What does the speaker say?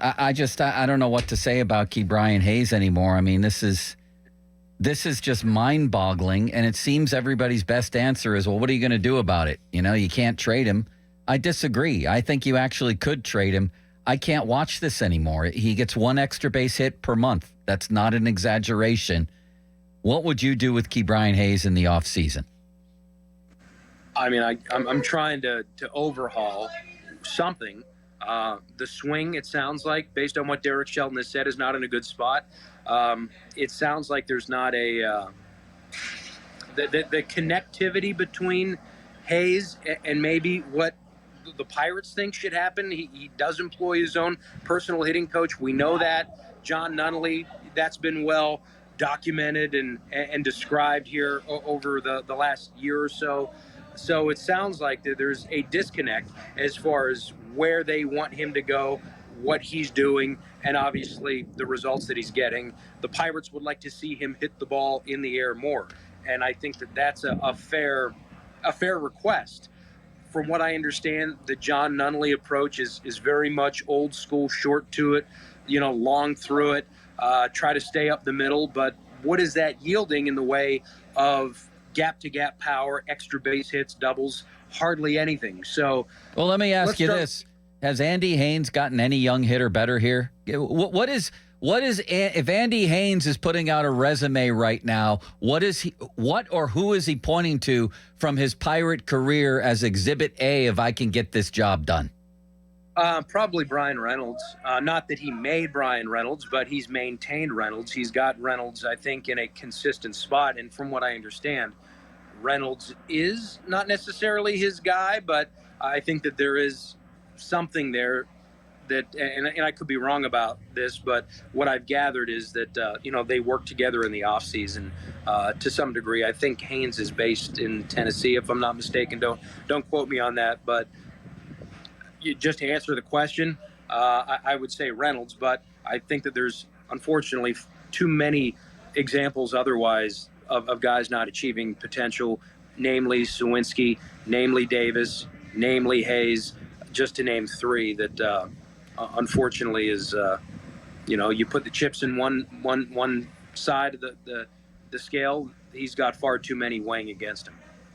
I don't know what to say about Ke'Bryan Hayes anymore. I mean, this is just mind-boggling, and it seems everybody's best answer is, well, what are you going to do about it? You can't trade him. I disagree. I think you actually could trade him. I can't watch this anymore. He gets one extra base hit per month. That's not an exaggeration. What would you do with Ke'Bryan Hayes in the offseason? I mean, I'm trying to overhaul something. The swing, it sounds like, based on what Derek Shelton has said, is not in a good spot. It sounds like there's not the connectivity between Hayes and maybe what the Pirates think should happen. He does employ his own personal hitting coach. We know that. John Nunnally, that's been well documented and described here over the last year or so. So it sounds like there's a disconnect as far as where they want him to go, what he's doing, and obviously the results that he's getting. The Pirates would like to see him hit the ball in the air more, and I think that's a fair request. From what I understand, the John Nunnally approach is very much old school, short to it, long through it, try to stay up the middle. But what is that yielding in the way of gap-to-gap power, extra base hits, doubles? Hardly anything. So, well, let me ask you this. Has Andy Haines gotten any young hitter better here? What is if Andy Haines is putting out a resume right now, what or who is he pointing to from his Pirate career as Exhibit A if I can get this job done? Probably Brian Reynolds. Not that he made Brian Reynolds, but he's maintained Reynolds. He's got Reynolds, I think, in a consistent spot. And from what I understand, Reynolds is not necessarily his guy, but I think that there is something there that, and I could be wrong about this, but what I've gathered is that, they work together in the offseason to some degree. I think Haynes is based in Tennessee, if I'm not mistaken. Don't quote me on that, but just to answer the question, I would say Reynolds, but I think that there's unfortunately too many examples otherwise of guys not achieving potential, namely Sawinski, namely Davis, namely Hayes, just to name three that unfortunately is, you put the chips in one side of the scale, he's got far too many weighing against him.